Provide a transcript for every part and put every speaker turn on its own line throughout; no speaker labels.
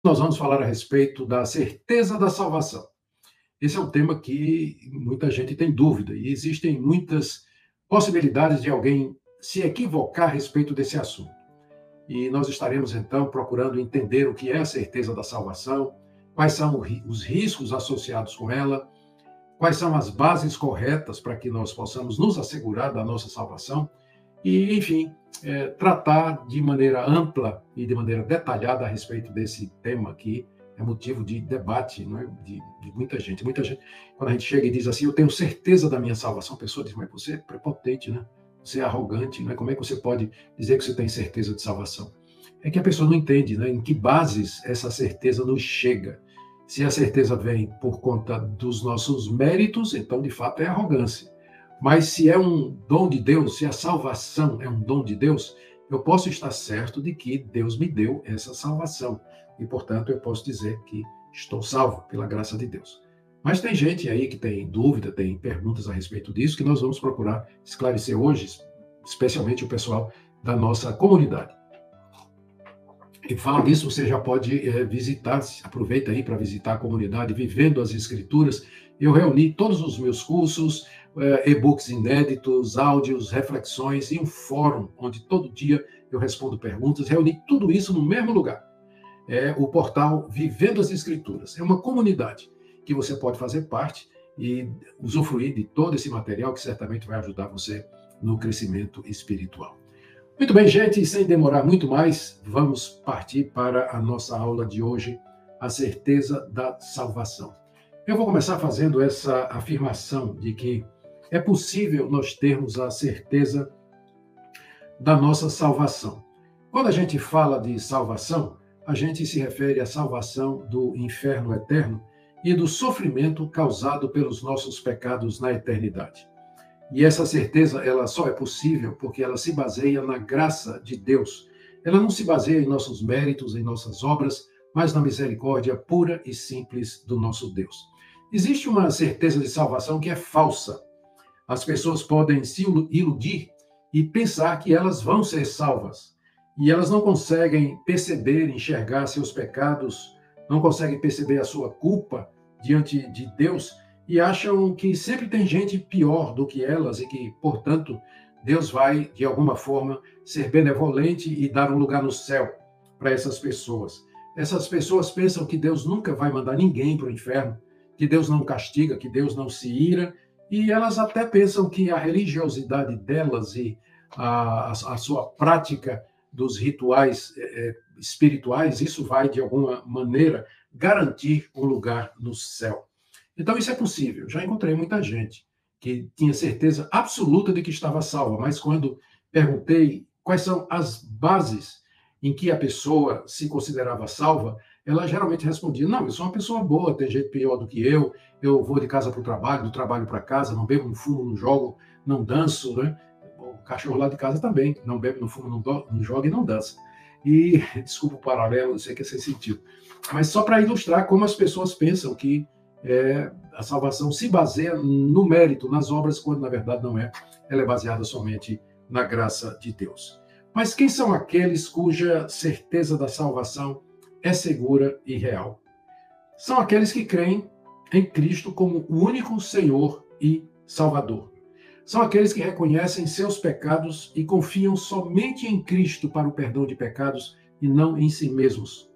Nós vamos falar a respeito da certeza da salvação. Esse é um tema que muita gente tem dúvida e existem muitas possibilidades de alguém se equivocar a respeito desse assunto. E nós estaremos, então, procurando entender o que é a certeza da salvação, quais são os riscos associados com ela, quais são as bases corretas para que nós possamos nos assegurar da nossa salvação e, enfim, tratar de maneira ampla e de maneira detalhada a respeito desse tema que é motivo de debate, não é? de muita gente. Muita gente, quando a gente chega e diz assim, eu tenho certeza da minha salvação, a pessoa diz, mas você é prepotente, né? Você é arrogante, né? Como é que você pode dizer que você tem certeza de salvação? É que a pessoa não entende, né? Em que bases essa certeza nos chega. Se a certeza vem por conta dos nossos méritos, então, de fato, é arrogância. Mas se é um dom de Deus, se a salvação é um dom de Deus, eu posso estar certo de que Deus me deu essa salvação. E, portanto, eu posso dizer que estou salvo pela graça de Deus. Mas tem gente aí que tem dúvida, tem perguntas a respeito disso, que nós vamos procurar esclarecer hoje, especialmente o pessoal da nossa comunidade. E falando nisso, você já pode visitar, aproveita aí para visitar a comunidade Vivendo as Escrituras. Eu reuni todos os meus cursos, e-books inéditos, áudios, reflexões e um fórum onde todo dia eu respondo perguntas. Reuni tudo isso no mesmo lugar. É o portal Vivendo as Escrituras. É uma comunidade que você pode fazer parte e usufruir de todo esse material que certamente vai ajudar você no crescimento espiritual. Muito bem, gente, sem demorar muito mais, vamos partir para a nossa aula de hoje, a certeza da salvação. Eu vou começar fazendo essa afirmação de que é possível nós termos a certeza da nossa salvação. Quando a gente fala de salvação, a gente se refere à salvação do inferno eterno e do sofrimento causado pelos nossos pecados na eternidade. E essa certeza, ela só é possível porque ela se baseia na graça de Deus. Ela não se baseia em nossos méritos, em nossas obras, mas na misericórdia pura e simples do nosso Deus. Existe uma certeza de salvação que é falsa. As pessoas podem se iludir e pensar que elas vão ser salvas. E elas não conseguem perceber, enxergar seus pecados, não conseguem perceber a sua culpa diante de Deus, e acham que sempre tem gente pior do que elas e que, portanto, Deus vai, de alguma forma, ser benevolente e dar um lugar no céu para essas pessoas. Essas pessoas pensam que Deus nunca vai mandar ninguém para o inferno, que Deus não castiga, que Deus não se ira, e elas até pensam que a religiosidade delas e a sua prática dos rituais espirituais, isso vai, de alguma maneira, garantir um lugar no céu. Então, isso é possível. Já encontrei muita gente que tinha certeza absoluta de que estava salva, mas quando perguntei quais são as bases em que a pessoa se considerava salva, ela geralmente respondia, não, eu sou uma pessoa boa, tem gente pior do que eu vou de casa para o trabalho, do trabalho para casa, não bebo, não fumo, não jogo, não danço, né? O cachorro lá de casa também, não bebe, não fuma, não joga e não dança. E, desculpa o paralelo, eu sei que é sem sentido, mas só para ilustrar como as pessoas pensam que a salvação se baseia no mérito, nas obras, quando na verdade não é. Ela é baseada somente na graça de Deus. Mas quem são aqueles cuja certeza da salvação é segura e real? São aqueles que creem em Cristo como o único Senhor e Salvador. São aqueles que reconhecem seus pecados e confiam somente em Cristo para o perdão de pecados e não em si mesmos.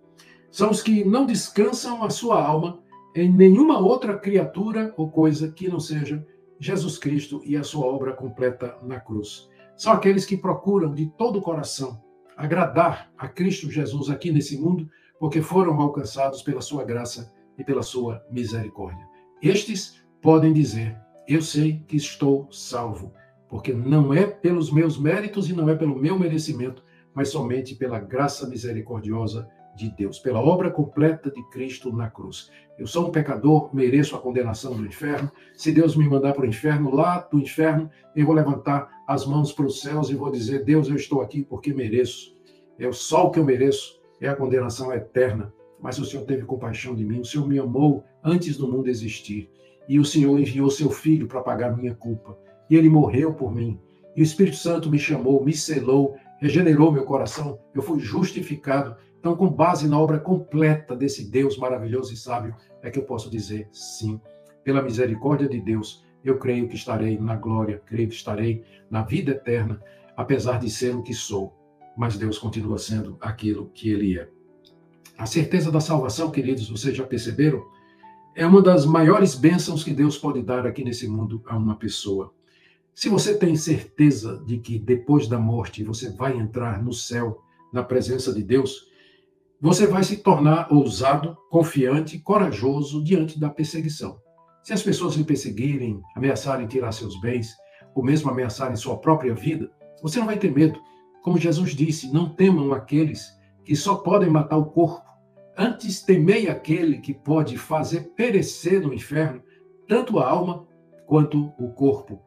São os que não descansam a sua alma em nenhuma outra criatura ou coisa que não seja Jesus Cristo e a sua obra completa na cruz. São aqueles que procuram de todo o coração agradar a Cristo Jesus aqui nesse mundo, porque foram alcançados pela sua graça e pela sua misericórdia. Estes podem dizer, eu sei que estou salvo, porque não é pelos meus méritos e não é pelo meu merecimento, mas somente pela graça misericordiosa de Deus, pela obra completa de Cristo na cruz. Eu sou um pecador, mereço a condenação do inferno. Se Deus me mandar para o inferno, lá do inferno, eu vou levantar as mãos para os céus e vou dizer, Deus, eu estou aqui porque mereço. É só o que eu mereço, é a condenação eterna. Mas o Senhor teve compaixão de mim, o Senhor me amou antes do mundo existir. E o Senhor enviou seu Filho para pagar minha culpa. E ele morreu por mim. E o Espírito Santo me chamou, me selou, regenerou meu coração. Eu fui justificado. Então, com base na obra completa desse Deus maravilhoso e sábio, é que eu posso dizer sim. Pela misericórdia de Deus, eu creio que estarei na glória, creio que estarei na vida eterna, apesar de ser o que sou. Mas Deus continua sendo aquilo que Ele é. A certeza da salvação, queridos, vocês já perceberam? É uma das maiores bênçãos que Deus pode dar aqui nesse mundo a uma pessoa. Se você tem certeza de que depois da morte você vai entrar no céu, na presença de Deus, você vai se tornar ousado, confiante, corajoso diante da perseguição. Se as pessoas lhe perseguirem, ameaçarem tirar seus bens, ou mesmo ameaçarem sua própria vida, você não vai ter medo. Como Jesus disse, não temam aqueles que só podem matar o corpo. Antes temei aquele que pode fazer perecer no inferno tanto a alma quanto o corpo.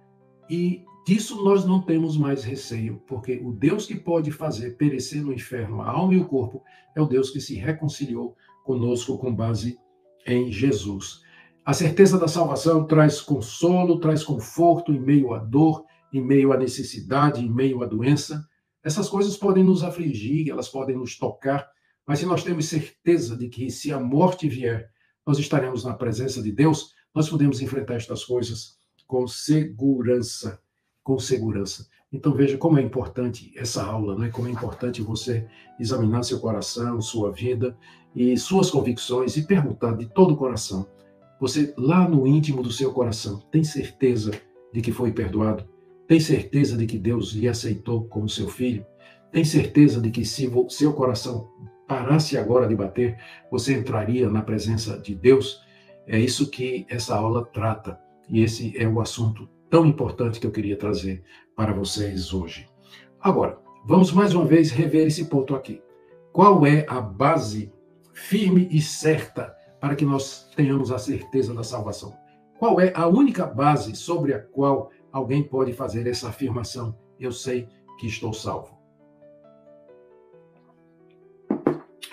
E disso nós não temos mais receio, porque o Deus que pode fazer perecer no inferno a alma e o corpo é o Deus que se reconciliou conosco com base em Jesus. A certeza da salvação traz consolo, traz conforto em meio à dor, em meio à necessidade, em meio à doença. Essas coisas podem nos afligir, elas podem nos tocar, mas se nós temos certeza de que se a morte vier, nós estaremos na presença de Deus, nós podemos enfrentar estas coisas com segurança, com segurança. Então veja como é importante essa aula, não é? Como é importante você examinar seu coração, sua vida e suas convicções e perguntar de todo o coração, você lá no íntimo do seu coração tem certeza de que foi perdoado? Tem certeza de que Deus lhe aceitou como seu filho? Tem certeza de que se seu coração parasse agora de bater, você entraria na presença de Deus? É isso que essa aula trata. E esse é o assunto tão importante que eu queria trazer para vocês hoje. Agora, vamos mais uma vez rever esse ponto aqui. Qual é a base firme e certa para que nós tenhamos a certeza da salvação? Qual é a única base sobre a qual alguém pode fazer essa afirmação? Eu sei que estou salvo.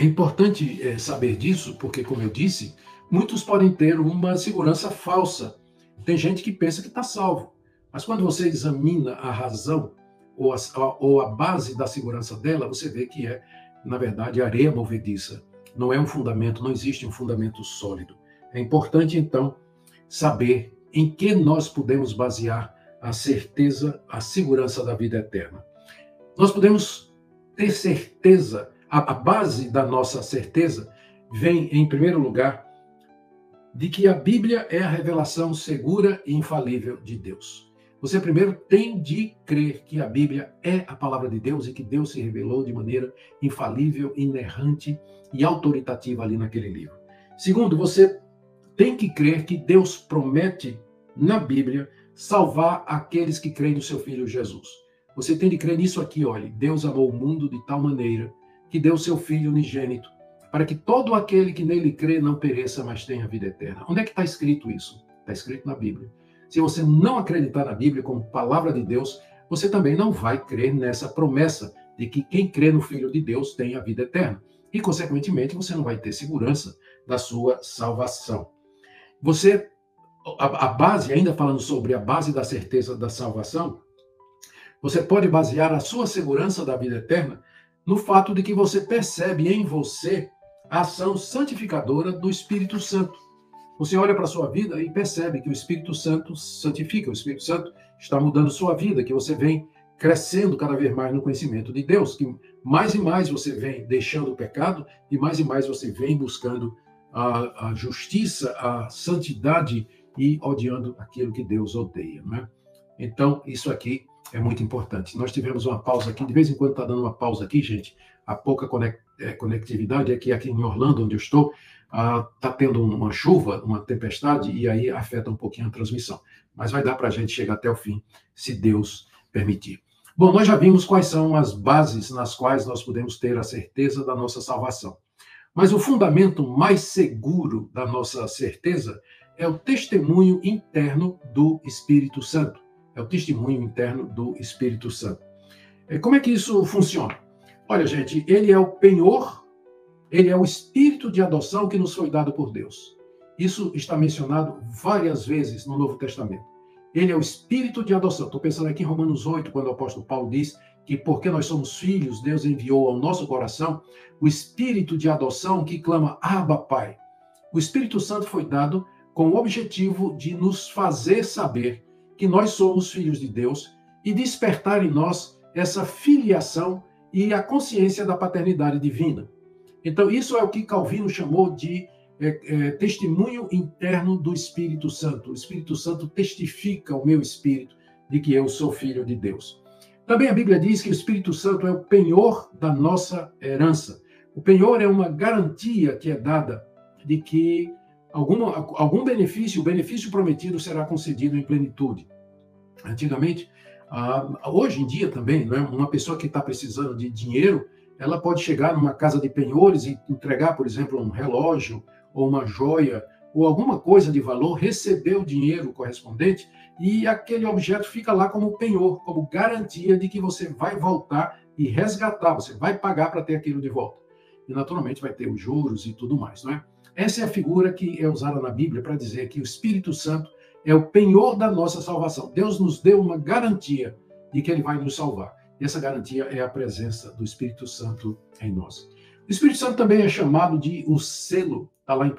É importante saber disso, porque, como eu disse, muitos podem ter uma segurança falsa. Tem gente que pensa que está salvo, mas quando você examina a razão ou a base da segurança dela, você vê que é, na verdade, areia movediça. Não é um fundamento, não existe um fundamento sólido. É importante, então, saber em que nós podemos basear a certeza, a segurança da vida eterna. Nós podemos ter certeza, a base da nossa certeza vem, em primeiro lugar, de que a Bíblia é a revelação segura e infalível de Deus. Você primeiro tem de crer que a Bíblia é a palavra de Deus e que Deus se revelou de maneira infalível, inerrante e autoritativa ali naquele livro. Segundo, você tem que crer que Deus promete na Bíblia salvar aqueles que creem no seu Filho Jesus. Você tem de crer nisso aqui, olha, Deus amou o mundo de tal maneira que deu seu Filho unigênito, para que todo aquele que nele crê não pereça, mas tenha vida eterna. Onde é que está escrito isso? Está escrito na Bíblia. Se você não acreditar na Bíblia como palavra de Deus, você também não vai crer nessa promessa de que quem crê no Filho de Deus tem a vida eterna. E, consequentemente, você não vai ter segurança da sua salvação. A base, ainda falando sobre a base da certeza da salvação, você pode basear a sua segurança da vida eterna no fato de que você percebe em você a ação santificadora do Espírito Santo. Você olha para a sua vida e percebe que o Espírito Santo santifica, o Espírito Santo está mudando sua vida, que você vem crescendo cada vez mais no conhecimento de Deus, que mais e mais você vem deixando o pecado e mais você vem buscando a justiça, a santidade e odiando aquilo que Deus odeia, né? Então, isso aqui é muito importante. Nós tivemos uma pausa aqui, de vez em quando está dando uma pausa aqui, gente. A pouca conectividade é que aqui em Orlando, onde eu estou, está tendo uma chuva, uma tempestade, e aí afeta um pouquinho a transmissão. Mas vai dar para a gente chegar até o fim, se Deus permitir. Bom, nós já vimos quais são as bases nas quais nós podemos ter a certeza da nossa salvação. Mas o fundamento mais seguro da nossa certeza é o testemunho interno do Espírito Santo. É o testemunho interno do Espírito Santo. Como é que isso funciona? Olha, gente, ele é o penhor, ele é o espírito de adoção que nos foi dado por Deus. Isso está mencionado várias vezes no Novo Testamento. Ele é o espírito de adoção. Estou pensando aqui em Romanos 8, quando o apóstolo Paulo diz que porque nós somos filhos, Deus enviou ao nosso coração o espírito de adoção que clama, Abba, Pai. O Espírito Santo foi dado com o objetivo de nos fazer saber que nós somos filhos de Deus e despertar em nós essa filiação e a consciência da paternidade divina. Então, isso é o que Calvino chamou de testemunho interno do Espírito Santo. O Espírito Santo testifica ao meu espírito de que eu sou filho de Deus. Também a Bíblia diz que o Espírito Santo é o penhor da nossa herança. O penhor é uma garantia que é dada de que algum benefício, o benefício prometido será concedido em plenitude. Antigamente, hoje em dia também, né, uma pessoa que está precisando de dinheiro, ela pode chegar numa casa de penhores e entregar, por exemplo, um relógio ou uma joia ou alguma coisa de valor, receber o dinheiro correspondente e aquele objeto fica lá como penhor, como garantia de que você vai voltar e resgatar, você vai pagar para ter aquilo de volta. E naturalmente vai ter os juros e tudo mais, não é? Essa é a figura que é usada na Bíblia para dizer que o Espírito Santo é o penhor da nossa salvação. Deus nos deu uma garantia de que ele vai nos salvar. E essa garantia é a presença do Espírito Santo em nós. O Espírito Santo também é chamado de o selo. Está lá no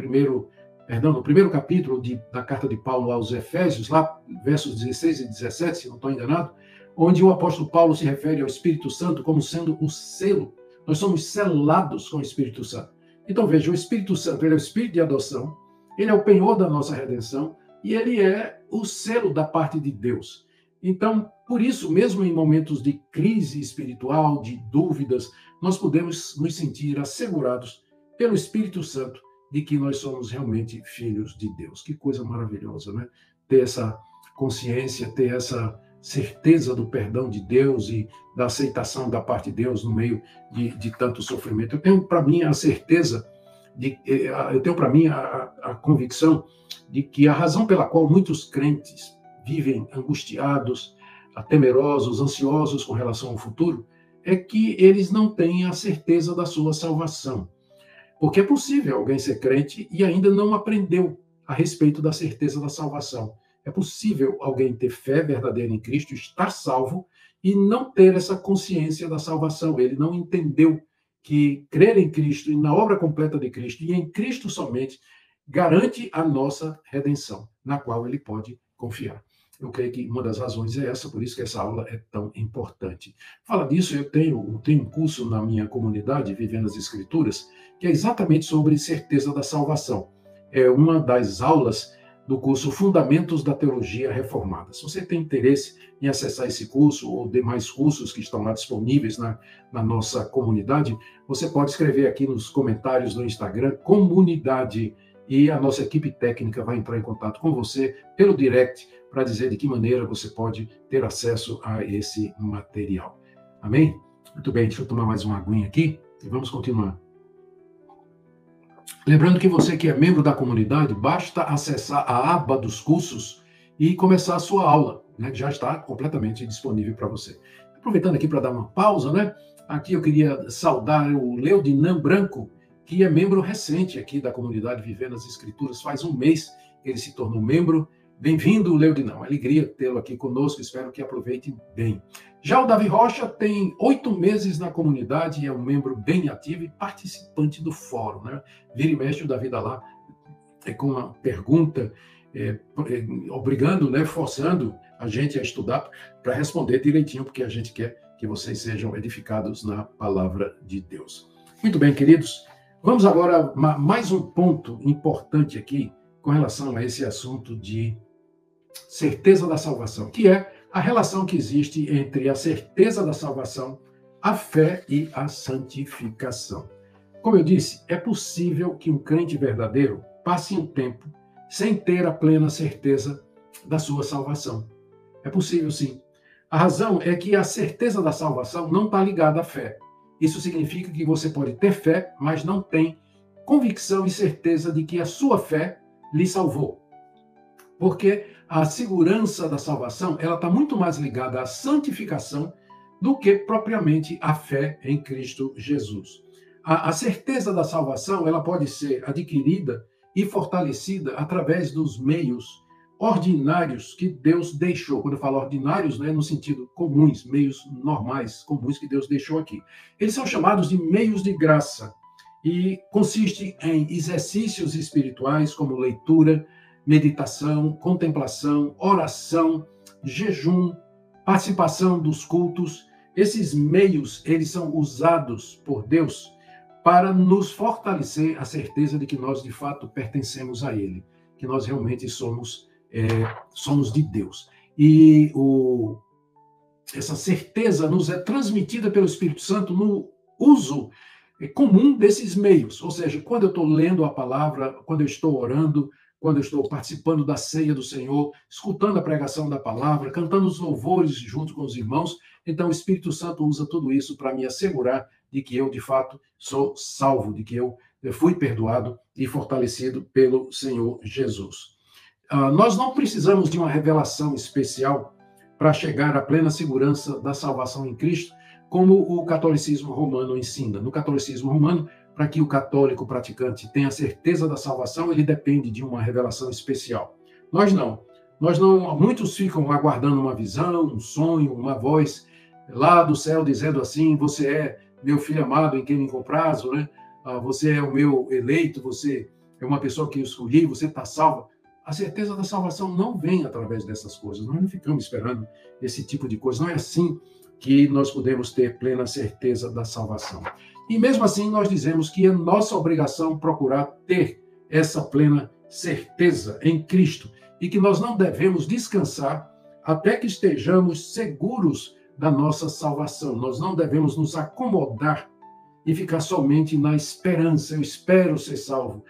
primeiro capítulo da carta de Paulo aos Efésios, lá versos 16 e 17, se não estou enganado, onde o apóstolo Paulo se refere ao Espírito Santo como sendo o selo. Nós somos selados com o Espírito Santo. Então veja, o Espírito Santo ele é o Espírito de adoção, ele é o penhor da nossa redenção e ele é o selo da parte de Deus. Então, por isso, mesmo em momentos de crise espiritual, de dúvidas, nós podemos nos sentir assegurados pelo Espírito Santo de que nós somos realmente filhos de Deus. Que coisa maravilhosa, né? Ter essa consciência, ter essa certeza do perdão de Deus e da aceitação da parte de Deus no meio de tanto sofrimento. Eu tenho para mim a certeza, eu tenho para mim a convicção de que a razão pela qual muitos crentes vivem angustiados, temerosos, ansiosos com relação ao futuro, é que eles não têm a certeza da sua salvação. Porque é possível alguém ser crente e ainda não aprendeu a respeito da certeza da salvação. É possível alguém ter fé verdadeira em Cristo, estar salvo e não ter essa consciência da salvação. Ele não entendeu que crer em Cristo e na obra completa de Cristo e em Cristo somente garante a nossa redenção, na qual ele pode confiar. Eu creio que uma das razões é essa, por isso que essa aula é tão importante. Fala disso, eu tenho um curso na minha comunidade, Vivendo as Escrituras, que é exatamente sobre certeza da salvação. É uma das aulas do curso Fundamentos da Teologia Reformada. Se você tem interesse em acessar esse curso ou demais cursos que estão lá disponíveis na nossa comunidade, você pode escrever aqui nos comentários do Instagram, comunidade, e a nossa equipe técnica vai entrar em contato com você pelo direct para dizer de que maneira você pode ter acesso a esse material. Amém? Muito bem, deixa eu tomar mais uma aguinha aqui e vamos continuar. Lembrando que você que é membro da comunidade, basta acessar a aba dos cursos e começar a sua aula, né, que já está completamente disponível para você. Aproveitando aqui para dar uma pausa, né? Aqui eu queria saudar o Leodinan Branco, que é membro recente aqui da comunidade Vivendo as Escrituras. Faz um mês que ele se tornou membro. Bem-vindo, Leodinão. Alegria tê-lo aqui conosco. Espero que aproveite bem. Já o Davi Rocha tem 8 meses na comunidade e é um membro bem ativo e participante do fórum, né? Vira e mexe o Davi dá lá com uma pergunta, obrigando, né, forçando a gente a estudar para responder direitinho, porque a gente quer que vocês sejam edificados na palavra de Deus. Muito bem, queridos. Vamos agora a mais um ponto importante aqui com relação a esse assunto de certeza da salvação, que é a relação que existe entre a certeza da salvação, a fé e a santificação. Como eu disse, é possível que um crente verdadeiro passe um tempo sem ter a plena certeza da sua salvação. É possível, sim. A razão é que a certeza da salvação não está ligada à fé. Isso significa que você pode ter fé, mas não tem convicção e certeza de que a sua fé lhe salvou. Porque a segurança da salvação ela está muito mais ligada à santificação do que propriamente à fé em Cristo Jesus. A certeza da salvação ela pode ser adquirida e fortalecida através dos meios ordinários que Deus deixou. Quando eu falo ordinários, não é no sentido comuns, meios normais, comuns que Deus deixou aqui. Eles são chamados de meios de graça e consiste em exercícios espirituais como leitura, meditação, contemplação, oração, jejum, participação dos cultos. Esses meios, eles são usados por Deus para nos fortalecer a certeza de que nós, de fato, pertencemos a Ele, que nós realmente somos de Deus. E essa certeza nos é transmitida pelo Espírito Santo no uso comum desses meios. Ou seja, quando eu estou lendo a palavra, quando eu estou orando, quando eu estou participando da ceia do Senhor, escutando a pregação da palavra, cantando os louvores junto com os irmãos, então o Espírito Santo usa tudo isso para me assegurar de que eu, de fato, sou salvo, de que eu fui perdoado e fortalecido pelo Senhor Jesus. Nós não precisamos de uma revelação especial para chegar à plena segurança da salvação em Cristo, como o catolicismo romano ensina. No catolicismo romano, para que o católico praticante tenha certeza da salvação, ele depende de uma revelação especial. Nós não. Muitos ficam aguardando uma visão, um sonho, uma voz lá do céu dizendo assim: você é meu filho amado em quem me comprazo, né? Você é o meu eleito, você é uma pessoa que eu escolhi, você está salvo. A certeza da salvação não vem através dessas coisas. Nós não ficamos esperando esse tipo de coisa. Não é assim que nós podemos ter plena certeza da salvação. E mesmo assim, nós dizemos que é nossa obrigação procurar ter essa plena certeza em Cristo e que nós não devemos descansar até que estejamos seguros da nossa salvação. Nós não devemos nos acomodar e ficar somente na esperança. Eu espero ser salvo.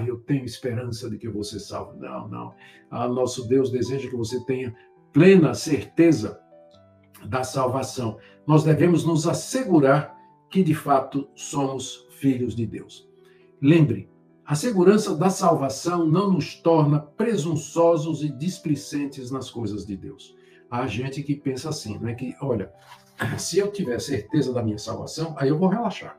Eu tenho esperança de que eu vou ser salvo. Não. Nosso Deus deseja que você tenha plena certeza da salvação. Nós devemos nos assegurar que, de fato, somos filhos de Deus. Lembre, a segurança da salvação não nos torna presunçosos e displicentes nas coisas de Deus. Há gente que pensa assim, não é que, olha, se eu tiver certeza da minha salvação, aí eu vou relaxar.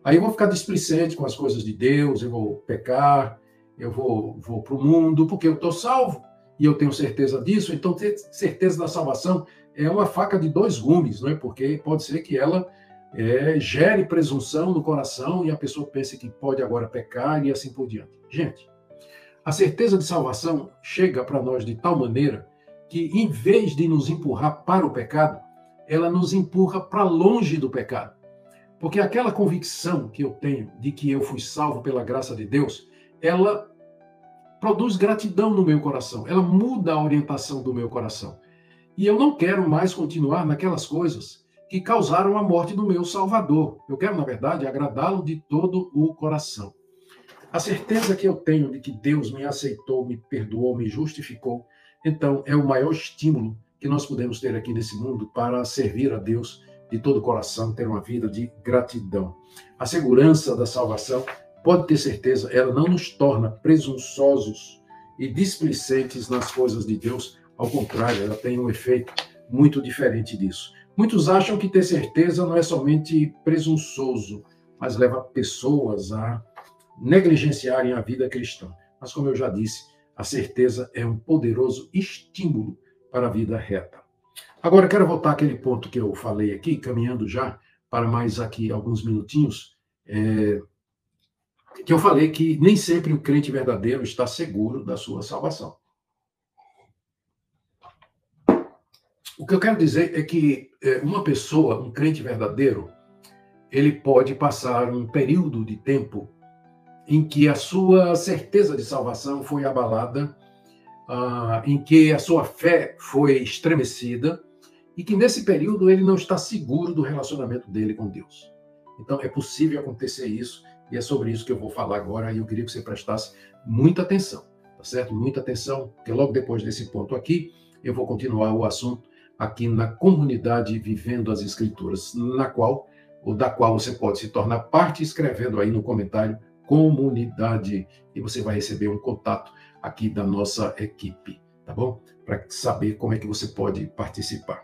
Aí eu vou ficar displicente com as coisas de Deus, eu vou pecar, eu vou para o mundo, porque eu estou salvo e eu tenho certeza disso. Então, ter certeza da salvação é uma faca de dois gumes, não é? Porque pode ser que ela gere presunção no coração e a pessoa pense que pode agora pecar e assim por diante. Gente, a certeza de salvação chega para nós de tal maneira que, em vez de nos empurrar para o pecado, ela nos empurra para longe do pecado. Porque aquela convicção que eu tenho de que eu fui salvo pela graça de Deus, ela produz gratidão no meu coração, ela muda a orientação do meu coração. E eu não quero mais continuar naquelas coisas que causaram a morte do meu Salvador. Eu quero, na verdade, agradá-lo de todo o coração. A certeza que eu tenho de que Deus me aceitou, me perdoou, me justificou, então é o maior estímulo que nós podemos ter aqui nesse mundo para servir a Deus de todo o coração, ter uma vida de gratidão. A segurança da salvação, pode ter certeza, ela não nos torna presunçosos e displicentes nas coisas de Deus. Ao contrário, ela tem um efeito muito diferente disso. Muitos acham que ter certeza não é somente presunçoso, mas leva pessoas a negligenciarem a vida cristã. Mas, como eu já disse, a certeza é um poderoso estímulo para a vida reta. Agora, eu quero voltar àquele ponto que eu falei aqui, caminhando já para mais aqui alguns minutinhos, que eu falei que nem sempre o crente verdadeiro está seguro da sua salvação. O que eu quero dizer é que uma pessoa, um crente verdadeiro, ele pode passar um período de tempo em que a sua certeza de salvação foi abalada, em que a sua fé foi estremecida, e que nesse período ele não está seguro do relacionamento dele com Deus. Então é possível acontecer isso, e é sobre isso que eu vou falar agora, e eu queria que você prestasse muita atenção, tá certo? Muita atenção, porque logo depois desse ponto aqui, eu vou continuar o assunto aqui na comunidade Vivendo as Escrituras, da qual você pode se tornar parte escrevendo aí no comentário comunidade, e você vai receber um contato aqui da nossa equipe, tá bom? Para saber como é que você pode participar.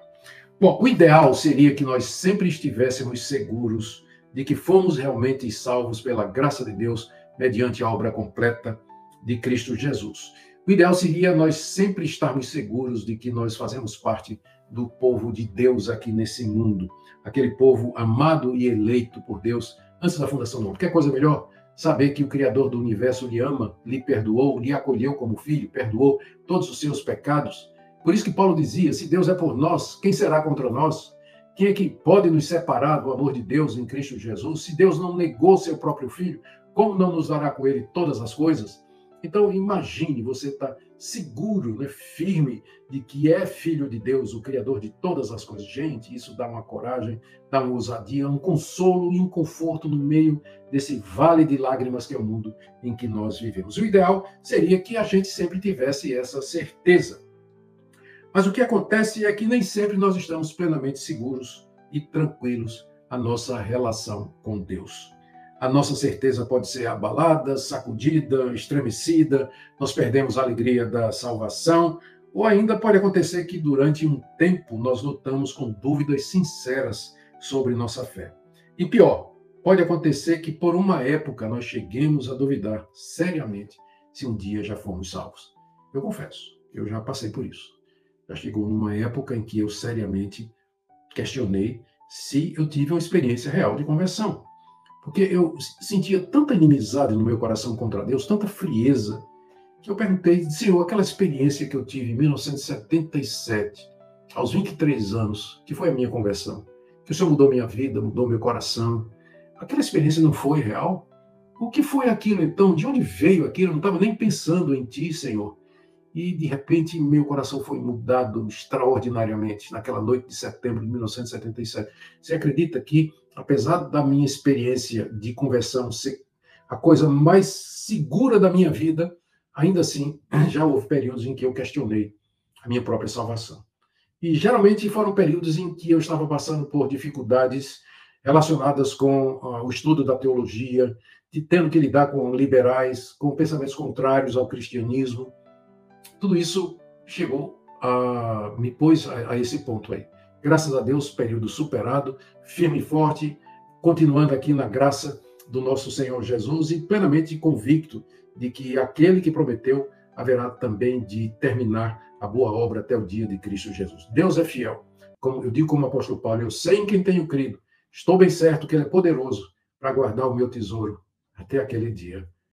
Bom, o ideal seria que nós sempre estivéssemos seguros de que fomos realmente salvos pela graça de Deus mediante a obra completa de Cristo Jesus. O ideal seria nós sempre estarmos seguros de que nós fazemos parte do povo de Deus aqui nesse mundo, aquele povo amado e eleito por Deus antes da fundação do mundo. Quer coisa melhor? Saber que o Criador do universo lhe ama, lhe perdoou, lhe acolheu como filho, perdoou todos os seus pecados. Por isso que Paulo dizia, se Deus é por nós, quem será contra nós? Quem é que pode nos separar do amor de Deus em Cristo Jesus? Se Deus não negou seu próprio filho, como não nos dará com ele todas as coisas? Então, imagine, você está seguro, né, firme, de que é filho de Deus, o Criador de todas as coisas. Gente, isso dá uma coragem, dá uma ousadia, um consolo e um conforto no meio desse vale de lágrimas que é o mundo em que nós vivemos. O ideal seria que a gente sempre tivesse essa certeza. Mas o que acontece é que nem sempre nós estamos plenamente seguros e tranquilos na nossa relação com Deus. A nossa certeza pode ser abalada, sacudida, estremecida, nós perdemos a alegria da salvação, ou ainda pode acontecer que durante um tempo nós lutamos com dúvidas sinceras sobre nossa fé. E pior, pode acontecer que por uma época nós cheguemos a duvidar seriamente se um dia já fomos salvos. Eu confesso, eu já passei por isso. Já chegou numa época em que eu seriamente questionei se eu tive uma experiência real de conversão. Porque eu sentia tanta inimizade no meu coração contra Deus, tanta frieza, que eu perguntei, Senhor, aquela experiência que eu tive em 1977, aos 23 anos, que foi a minha conversão, que o Senhor mudou minha vida, mudou meu coração, aquela experiência não foi real? O que foi aquilo então? De onde veio aquilo? Eu não estava nem pensando em Ti, Senhor. E, de repente, meu coração foi mudado extraordinariamente naquela noite de setembro de 1977. Você acredita que, apesar da minha experiência de conversão ser a coisa mais segura da minha vida, ainda assim, já houve períodos em que eu questionei a minha própria salvação. E, geralmente, foram períodos em que eu estava passando por dificuldades relacionadas com o estudo da teologia, de tendo que lidar com liberais, com pensamentos contrários ao cristianismo. Tudo isso me pôs a esse ponto aí. Graças a Deus, período superado, firme e forte, continuando aqui na graça do nosso Senhor Jesus e plenamente convicto de que aquele que prometeu haverá também de terminar a boa obra até o dia de Cristo Jesus. Deus é fiel. Como eu digo como apóstolo Paulo, eu sei em quem tenho crido. Estou bem certo que Ele é poderoso para guardar o meu tesouro até aquele dia.